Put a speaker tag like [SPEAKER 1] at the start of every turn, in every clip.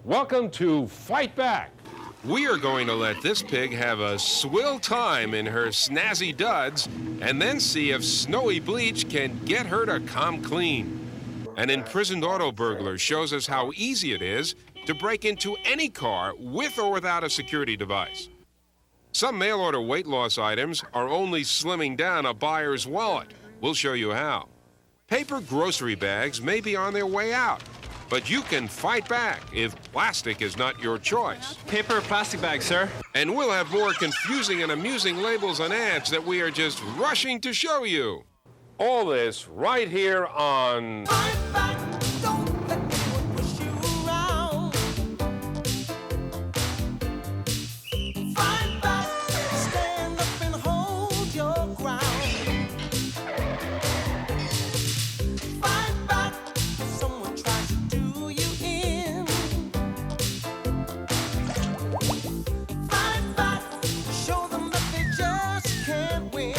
[SPEAKER 1] Welcome to Fight Back.
[SPEAKER 2] We are going to let this pig have a swill time in her snazzy duds and then see if Snowy Bleach can get her to come clean. An imprisoned auto burglar shows us how easy it is to break into any car with or without a security device. Some mail-order weight loss items are only slimming down a buyer's wallet. We'll show you how. Paper grocery bags may be on their way out, but you can fight back if plastic is not your choice.
[SPEAKER 3] Paper or plastic bag, sir?
[SPEAKER 2] And we'll have more confusing and amusing labels on ads that we are just rushing to show you.
[SPEAKER 1] All this right here on
[SPEAKER 4] Fight back, don't let anyone push you around. Fight back, stand up and hold your ground. Fight back, if someone tries to do you in. Fight back, show them that they just can't win.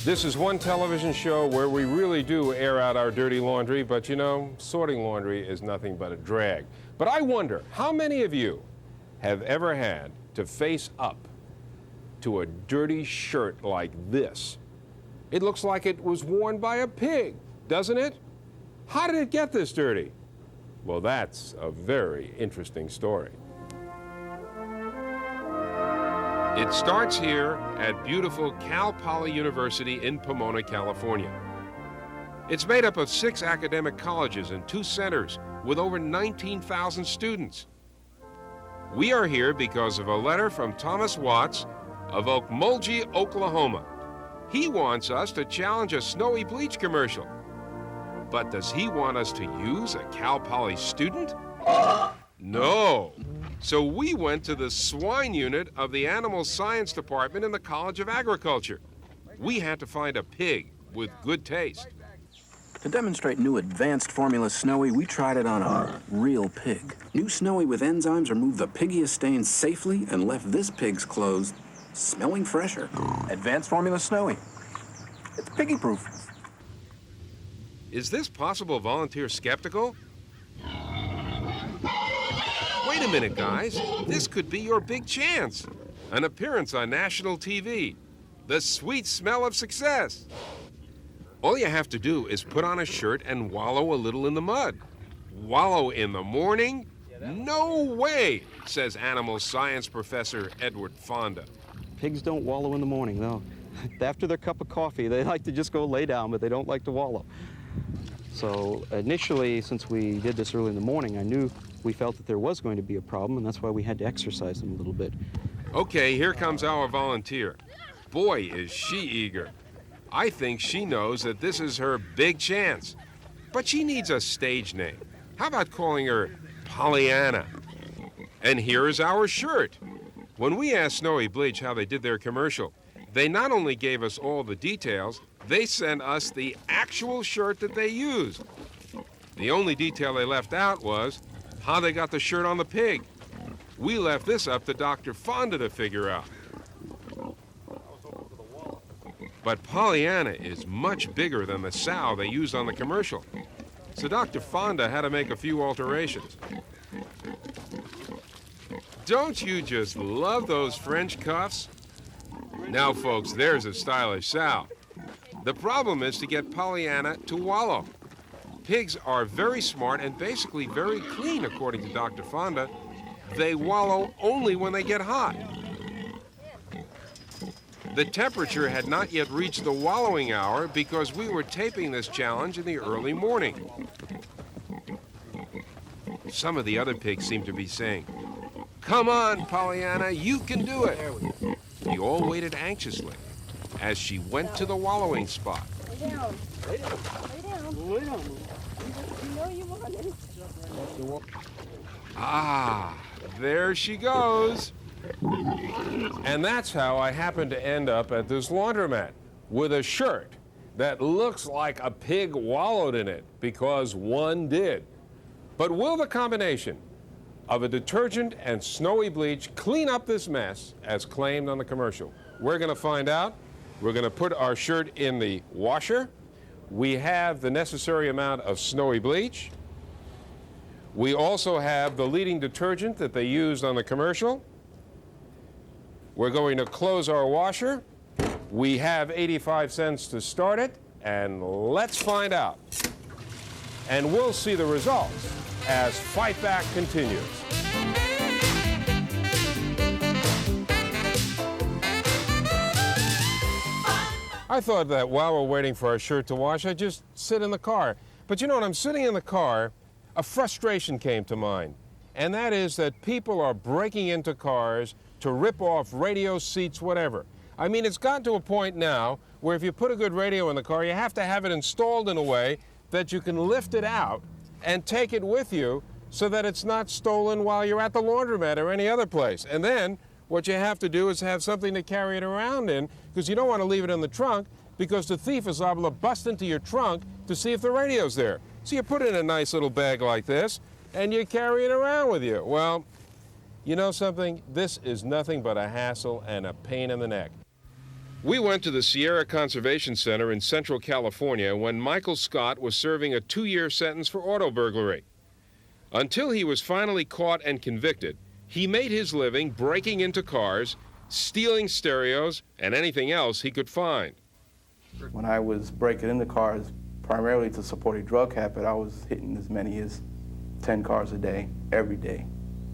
[SPEAKER 1] This is one television show where we really do air out our dirty laundry, but you know, sorting laundry is nothing but a drag. But I wonder, how many of you have ever had to face up to a dirty shirt like this? It looks like it was worn by a pig, doesn't it? How did it get this dirty? Well, that's a very interesting story.
[SPEAKER 2] It starts here at beautiful Cal Poly University in Pomona, California. It's made up of 6 academic colleges and 2 centers with over 19,000 students. We are here because of a letter from Thomas Watts of Okmulgee, Oklahoma. He wants us to challenge a Snowy Bleach commercial. But does he want us to use a Cal Poly student? No. So we went to the swine unit of the Animal Science Department in the College of Agriculture. We had to find a pig with good taste.
[SPEAKER 5] To demonstrate new advanced formula Snowy, we tried it on a real pig. New Snowy with enzymes removed the piggiest stains safely and left this pig's clothes smelling fresher. Advanced formula Snowy. It's piggy-proof.
[SPEAKER 2] Is this possible volunteer skeptical? Wait a minute, guys. This could be your big chance. An appearance on national TV. The sweet smell of success. All you have to do is put on a shirt and wallow a little in the mud. Wallow in the morning? No way, says animal science professor Edward Fonda.
[SPEAKER 3] Pigs don't wallow in the morning, though. After their cup of coffee, they like to just go lay down, but they don't like to wallow. So initially, since we did this early in the morning, we felt that there was going to be a problem, and that's why we had to exercise them a little bit.
[SPEAKER 2] Okay, here comes our volunteer. Boy, is she eager. I think she knows that this is her big chance. But she needs a stage name. How about calling her Pollyanna? And here is our shirt. When we asked Snowy Bleach how they did their commercial, they not only gave us all the details, they sent us the actual shirt that they used. The only detail they left out was how they got the shirt on the pig. We left this up to Dr. Fonda to figure out. But Pollyanna is much bigger than the sow they used on the commercial. So Dr. Fonda had to make a few alterations. Don't you just love those French cuffs? Now, folks, there's a stylish sow. The problem is to get Pollyanna to wallow. Pigs are very smart and basically very clean, according to Dr. Fonda. They wallow only when they get hot. The temperature had not yet reached the wallowing hour because we were taping this challenge in the early morning. Some of the other pigs seemed to be saying, "Come on, Pollyanna, you can do it." We all waited anxiously as she went to the wallowing spot.
[SPEAKER 6] Lay down. Lay down. Lay down. You know you want it.
[SPEAKER 2] Ah, there she goes.
[SPEAKER 1] And that's how I happened to end up at this laundromat with a shirt that looks like a pig wallowed in it, because one did. But will the combination of a detergent and Snowy Bleach clean up this mess as claimed on the commercial? We're going to find out. We're going to put our shirt in the washer. We have the necessary amount of Snowy Bleach. We also have the leading detergent that they used on the commercial. We're going to close our washer. We have 85 cents to start it, and let's find out. And we'll see the results as Fight Back continues. I thought that while we're waiting for our shirt to wash, I'd just sit in the car. But you know, when I'm sitting in the car, a frustration came to mind. And that is that people are breaking into cars to rip off radio seats, whatever. I mean, it's gotten to a point now where if you put a good radio in the car, you have to have it installed in a way that you can lift it out and take it with you so that it's not stolen while you're at the laundromat or any other place. And then what you have to do is have something to carry it around in, because you don't want to leave it in the trunk, because the thief is liable to bust into your trunk to see if the radio's there. So you put it in a nice little bag like this, and you carry it around with you. Well, you know something? This is nothing but a hassle and a pain in the neck.
[SPEAKER 2] We went to the Sierra Conservation Center in Central California when Michael Scott was serving a 2-year sentence for auto burglary. Until he was finally caught and convicted, he made his living breaking into cars, stealing stereos, and anything else he could find.
[SPEAKER 7] When I was breaking into cars, primarily to support a drug habit, I was hitting as many as 10 cars a day, every day,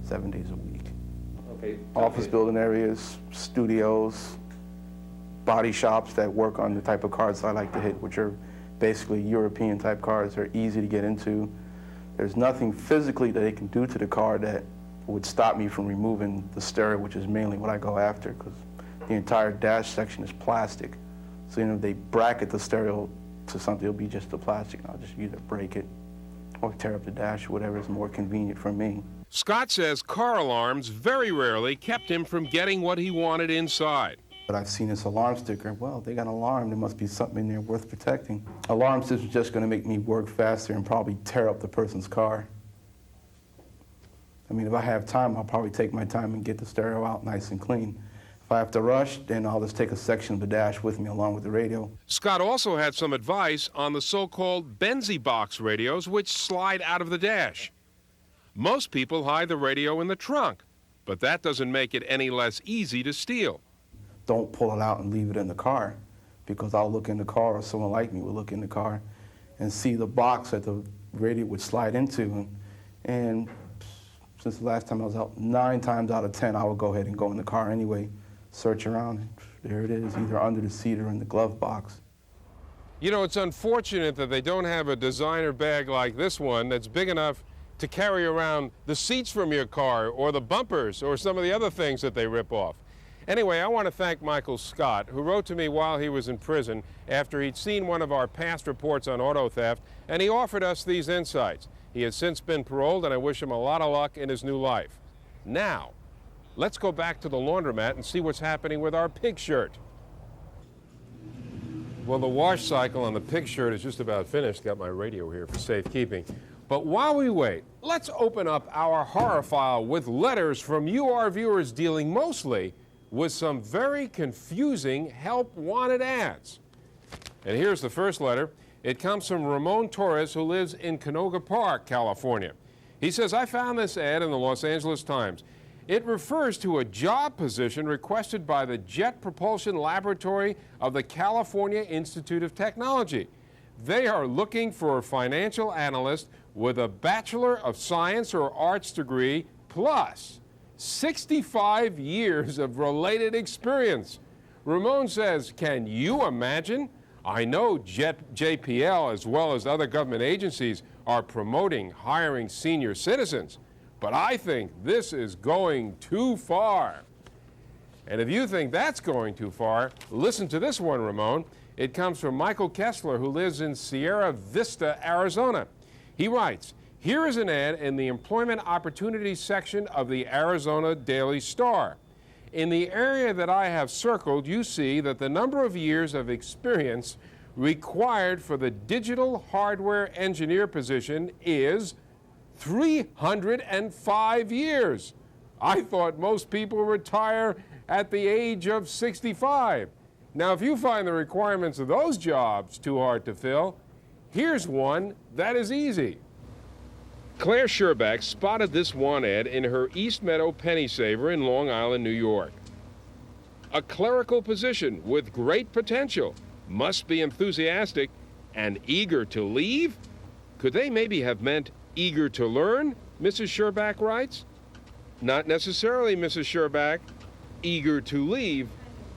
[SPEAKER 7] 7 days a week.
[SPEAKER 3] Okay.
[SPEAKER 7] Office building areas, studios, body shops that work on the type of cars I like to hit, which are basically European type cars. They're easy to get into. There's nothing physically that they can do to the car that would stop me from removing the stereo, which is mainly what I go after, because the entire dash section is plastic. So, you know, if they bracket the stereo to something, it'll be just the plastic, and I'll just either break it or tear up the dash, whatever is more convenient for me.
[SPEAKER 2] Scott says car alarms very rarely kept him from getting what he wanted inside.
[SPEAKER 7] But I've seen this alarm sticker. Well, they got an alarm. There must be something in there worth protecting. Alarm system's just going to make me work faster and probably tear up the person's car. I mean, if I have time, I'll probably take my time and get the stereo out nice and clean. If I have to rush, then I'll just take a section of the dash with me along with the radio.
[SPEAKER 2] Scott also had some advice on the so-called Benzie box radios, which slide out of the dash. Most people hide the radio in the trunk, but that doesn't make it any less easy to steal.
[SPEAKER 7] Don't pull it out and leave it in the car, because I'll look in the car, or someone like me will look in the car and see the box that the radio would slide into. And since the last time I was out, 9 times out of 10, I would go ahead and go in the car anyway, search around, and there it is, either under the seat or in the glove box.
[SPEAKER 1] You know, it's unfortunate that they don't have a designer bag like this one that's big enough to carry around the seats from your car or the bumpers or some of the other things that they rip off. Anyway, I want to thank Michael Scott, who wrote to me while he was in prison after he'd seen one of our past reports on auto theft, and he offered us these insights. He has since been paroled, and I wish him a lot of luck in his new life. Now, let's go back to the laundromat and see what's happening with our pig shirt. Well, the wash cycle on the pig shirt is just about finished. Got my radio here for safekeeping. But while we wait, let's open up our horror file with letters from you, our viewers, dealing mostly with some very confusing help wanted ads. And here's the first letter. It comes from Ramon Torres, who lives in Canoga Park, California. He says, I found this ad in the Los Angeles Times. It refers to a job position requested by the Jet Propulsion Laboratory of the California Institute of Technology. They are looking for a financial analyst with a Bachelor of Science or Arts degree plus 65 years of related experience. Ramon says, can you imagine? I know JPL, as well as other government agencies, are promoting hiring senior citizens, but I think this is going too far. And if you think that's going too far, listen to this one, Ramon. It comes from Michael Kessler, who lives in Sierra Vista, Arizona. He writes, here is an ad in the Employment Opportunities section of the Arizona Daily Star. In the area that I have circled, you see that the number of years of experience required for the digital hardware engineer position is 305 years. I thought most people retire at the age of 65. Now, if you find the requirements of those jobs too hard to fill, here's one that is easy.
[SPEAKER 2] Claire Sherback spotted this want ad in her East Meadow Penny Saver in Long Island, New York. A clerical position with great potential, must be enthusiastic and eager to leave? Could they maybe have meant eager to learn, Mrs. Sherback writes? Not necessarily, Mrs. Sherback. Eager to leave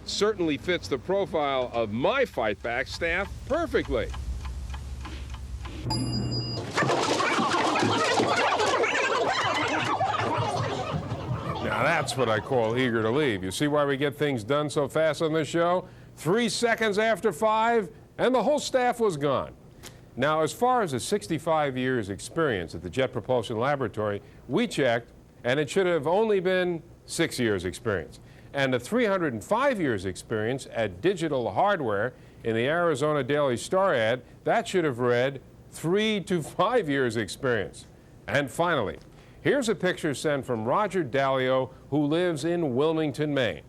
[SPEAKER 2] certainly fits the profile of my Fight Back staff perfectly.
[SPEAKER 1] Now that's what I call eager to leave. You see why we get things done so fast on this show? 3 seconds after 5, and the whole staff was gone. Now, as far as the 65 years experience at the Jet Propulsion Laboratory, we checked, and it should have only been 6 years experience. And the 305 years experience at Digital Hardware in the Arizona Daily Star ad, that should have read 3 to 5 years experience. And finally, here's a picture sent from Roger Dalio, who lives in Wilmington, Maine.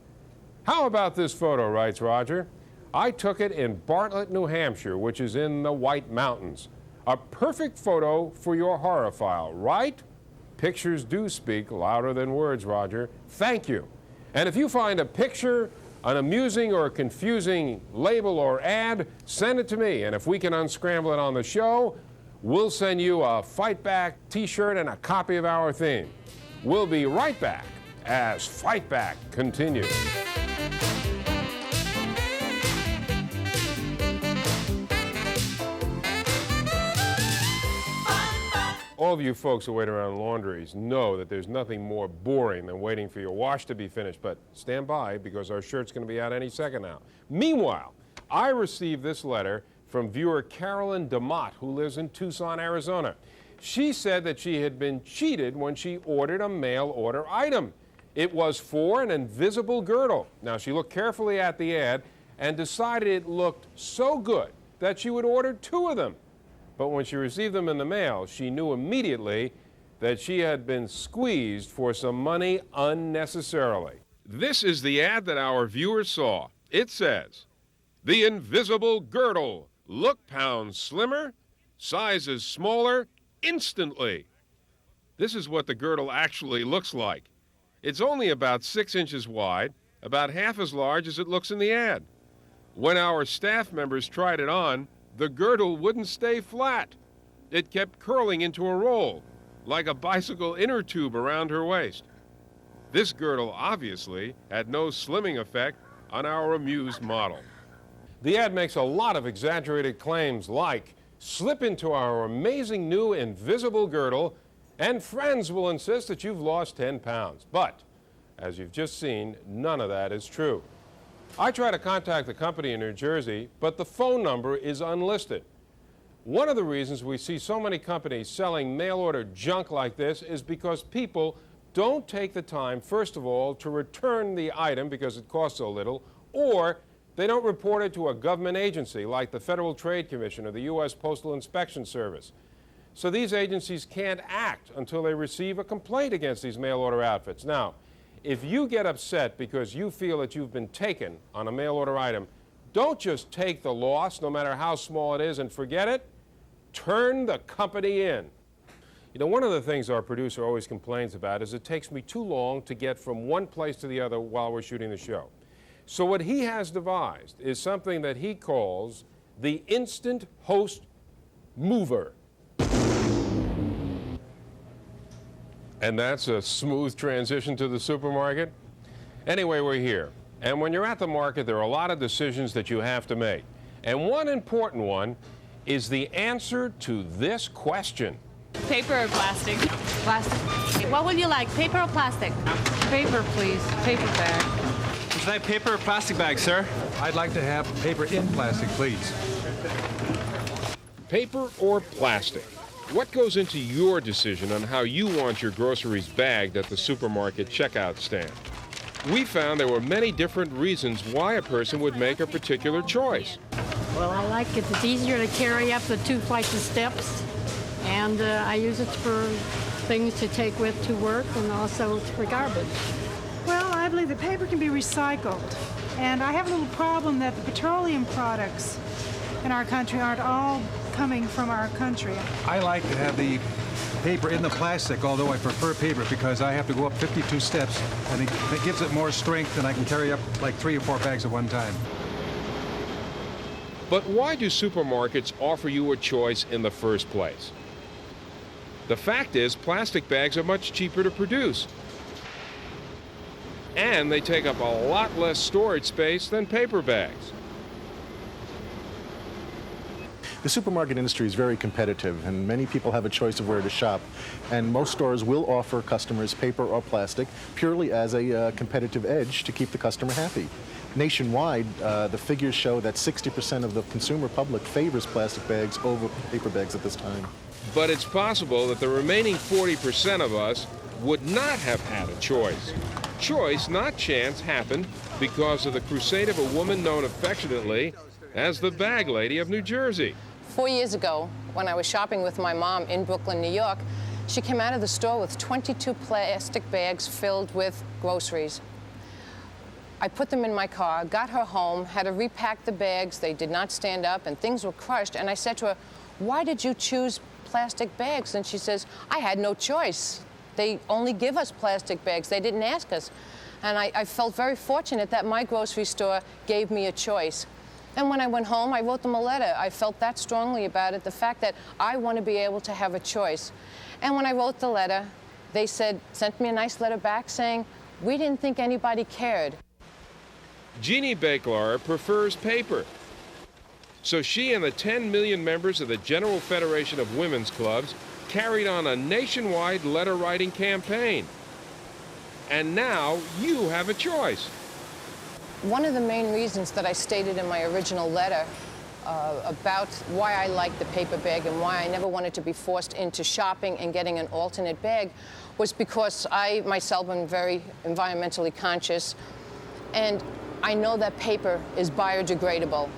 [SPEAKER 1] How about this photo, writes Roger. I took it in Bartlett, New Hampshire, which is in the White Mountains. A perfect photo for your horror file, right? Pictures do speak louder than words, Roger. Thank you. And if you find a picture, an amusing or confusing label or ad, send it to me. And if we can unscramble it on the show, we'll send you a Fight Back t-shirt and a copy of our theme. We'll be right back as Fight Back continues. All of you folks who wait around laundries know that there's nothing more boring than waiting for your wash to be finished, but stand by because our shirt's going to be out any second now. Meanwhile, I received this letter from viewer Carolyn DeMott, who lives in Tucson, Arizona. She said that she had been cheated when she ordered a mail order item. It was for an invisible girdle. Now, she looked carefully at the ad and decided it looked so good that she would order 2 of them. But when she received them in the mail, she knew immediately that she had been squeezed for some money unnecessarily.
[SPEAKER 2] This is the ad that our viewers saw. It says, "The invisible girdle. Look pounds slimmer, sizes smaller, instantly." This is what the girdle actually looks like. It's only about 6 inches wide, about half as large as it looks in the ad. When our staff members tried it on, the girdle wouldn't stay flat. It kept curling into a roll, like a bicycle inner tube around her waist. This girdle obviously had no slimming effect on our amused model.
[SPEAKER 1] The ad makes a lot of exaggerated claims like, slip into our amazing new invisible girdle and friends will insist that you've lost 10 pounds. But, as you've just seen, none of that is true. I try to contact the company in New Jersey, but the phone number is unlisted. One of the reasons we see so many companies selling mail-order junk like this is because people don't take the time, first of all, to return the item because it costs so little, or they don't report it to a government agency like the Federal Trade Commission or the U.S. Postal Inspection Service. So these agencies can't act until they receive a complaint against these mail-order outfits. Now, if you get upset because you feel that you've been taken on a mail-order item, don't just take the loss, no matter how small it is, and forget it. Turn the company in. You know, one of the things our producer always complains about is it takes me too long to get from one place to the other while we're shooting the show. So what he has devised is something that he calls the Instant Host Mover. And that's a smooth transition to the supermarket. Anyway, we're here. And when you're at the market, there are a lot of decisions that you have to make. And one important one is the answer to this question.
[SPEAKER 6] Paper or plastic?
[SPEAKER 8] Plastic. What would you like, paper or plastic?
[SPEAKER 6] Paper, please. Paper bag.
[SPEAKER 9] Should I have paper or plastic bag, sir?
[SPEAKER 10] I'd like to have paper in plastic, please.
[SPEAKER 2] Paper or plastic? What goes into your decision on how you want your groceries bagged at the supermarket checkout stand? We found there were many different reasons why a person would make a particular choice.
[SPEAKER 8] Well, I like it. It's easier to carry up the 2 flights of steps, and I use it for things to take with to work and also for garbage.
[SPEAKER 11] Well, I believe the paper can be recycled, and I have a little problem that the petroleum products in our country aren't all coming from our country.
[SPEAKER 10] I like to have the paper in the plastic, although I prefer paper because I have to go up 52 steps, and it gives it more strength, and I can carry up like 3 or 4 bags at one time.
[SPEAKER 2] But why do supermarkets offer you a choice in the first place? The fact is, plastic bags are much cheaper to produce. And they take up a lot less storage space than paper bags.
[SPEAKER 12] The supermarket industry is very competitive, and many people have a choice of where to shop. And most stores will offer customers paper or plastic purely as a competitive edge to keep the customer happy. Nationwide, the figures show that 60% of the consumer public favors plastic bags over paper bags at this time.
[SPEAKER 2] But it's possible that the remaining 40% of us would not have had a choice. Choice, not chance, happened because of the crusade of a woman known affectionately as the Bag Lady of New Jersey.
[SPEAKER 13] 4 years ago, when I was shopping with my mom in Brooklyn, New York, she came out of the store with 22 plastic bags filled with groceries. I put them in my car, got her home, had to repack the bags. They did not stand up, and things were crushed. And I said to her, "Why did you choose plastic bags?" And she says, "I had no choice. They only give us plastic bags. They didn't ask us." And I felt very fortunate that my grocery store gave me a choice. And when I went home, I wrote them a letter. I felt that strongly about it, the fact that I want to be able to have a choice. And when I wrote the letter, they sent me a nice letter back saying, "We didn't think anybody cared."
[SPEAKER 2] Jeannie Baklar prefers paper. So she and the 10 million members of the General Federation of Women's Clubs carried on a nationwide letter-writing campaign. And now you have a choice.
[SPEAKER 13] One of the main reasons that I stated in my original letter about why I liked the paper bag and why I never wanted to be forced into shopping and getting an alternate bag was because I myself am very environmentally conscious, and I know that paper is biodegradable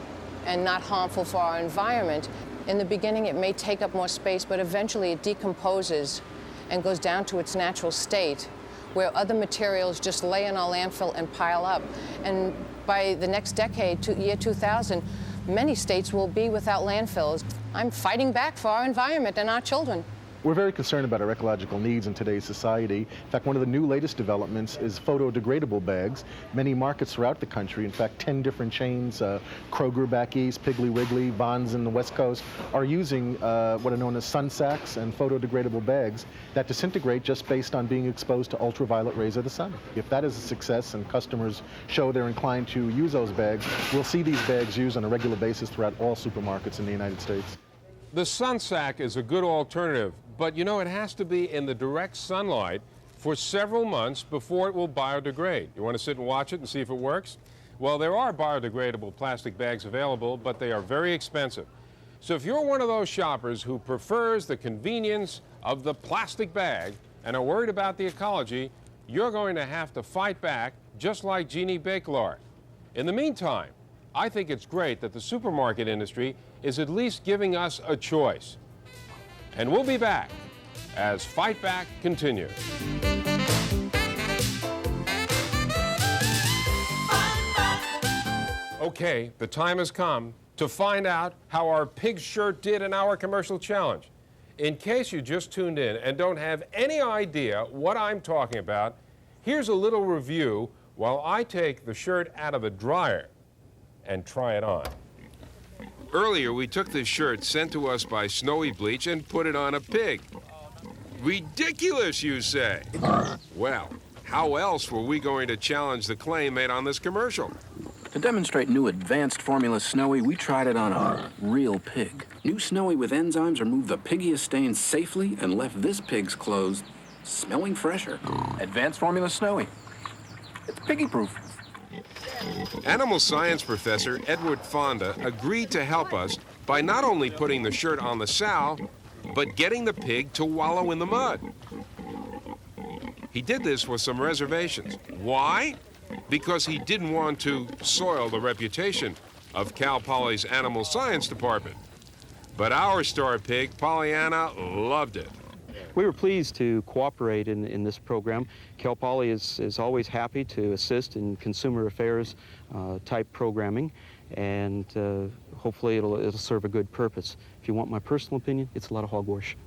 [SPEAKER 13] and not harmful for our environment. In the beginning, it may take up more space, but eventually it decomposes and goes down to its natural state, where other materials just lay in our landfill and pile up. And by the next decade, year 2000, many states will be without landfills. I'm fighting back for our environment and our children.
[SPEAKER 12] We're very concerned about our ecological needs in today's society. In fact, one of the new latest developments is photo-degradable bags. Many markets throughout the country, in fact, 10 different chains, Kroger back east, Piggly Wiggly, Vons in the West Coast, are using what are known as sun sacks and photo-degradable bags that disintegrate just based on being exposed to ultraviolet rays of the sun. If that is a success and customers show they're inclined to use those bags, we'll see these bags used on a regular basis throughout all supermarkets in the United States.
[SPEAKER 1] The sun sack is a good alternative, but you know, it has to be in the direct sunlight for several months before it will biodegrade. You want to sit and watch it and see if it works? Well, there are biodegradable plastic bags available, but they are very expensive. So if you're one of those shoppers who prefers the convenience of the plastic bag and are worried about the ecology, you're going to have to fight back just like Jeannie Baklar. In the meantime, I think it's great that the supermarket industry is at least giving us a choice. And we'll be back as Fight Back continues. Okay, the time has come to find out how our pig shirt did in our commercial challenge. In case you just tuned in and don't have any idea what I'm talking about, here's a little review while I take the shirt out of the dryer and try it on.
[SPEAKER 2] Earlier, we took this shirt sent to us by Snowy Bleach and put it on a pig. Ridiculous, you say? Well, how else were we going to challenge the claim made on this commercial?
[SPEAKER 5] To demonstrate new advanced formula Snowy, we tried it on a real pig. New Snowy with enzymes removed the piggiest stains safely and left this pig's clothes smelling fresher. Advanced formula Snowy. It's piggy-proof.
[SPEAKER 2] Animal science professor Edward Fonda agreed to help us by not only putting the shirt on the sow, but getting the pig to wallow in the mud. He did this with some reservations. Why? Because he didn't want to soil the reputation of Cal Poly's animal science department. But our star pig, Pollyanna, loved it.
[SPEAKER 3] We were pleased to cooperate in this program. Cal Poly is always happy to assist in consumer affairs type programming, and hopefully it'll serve a good purpose. If you want my personal opinion, it's a lot of hogwash.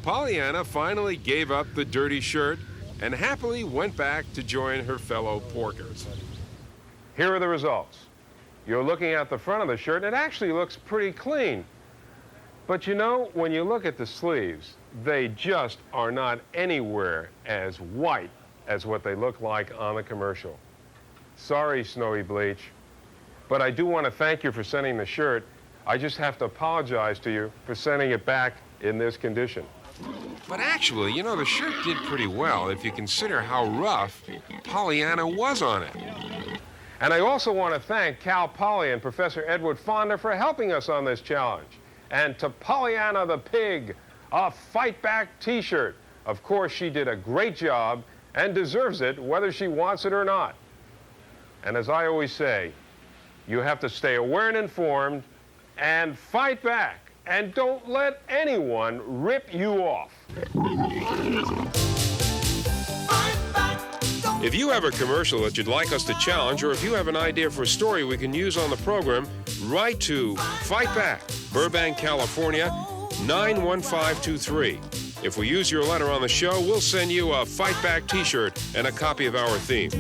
[SPEAKER 2] Pollyanna finally gave up the dirty shirt and happily went back to join her fellow porkers.
[SPEAKER 1] Here are the results. You're looking at the front of the shirt, and it actually looks pretty clean. But you know, when you look at the sleeves, they just are not anywhere as white as what they look like on the commercial. Sorry, Snowy Bleach, but I do want to thank you for sending the shirt. I just have to apologize to you for sending it back in this condition.
[SPEAKER 2] But actually, you know, the shirt did pretty well if you consider how rough Pollyanna was on it.
[SPEAKER 1] And I also want to thank Cal Poly and Professor Edward Fonda for helping us on this challenge. And to Pollyanna the Pig, a Fight Back t-shirt. Of course, she did a great job and deserves it whether she wants it or not. And as I always say, you have to stay aware and informed and fight back. And don't let anyone rip you off.
[SPEAKER 2] If you have a commercial that you'd like us to challenge, or if you have an idea for a story we can use on the program, write to Fight Back, Burbank, California, 91523. If we use your letter on the show, we'll send you a Fight Back t-shirt and a copy of our theme.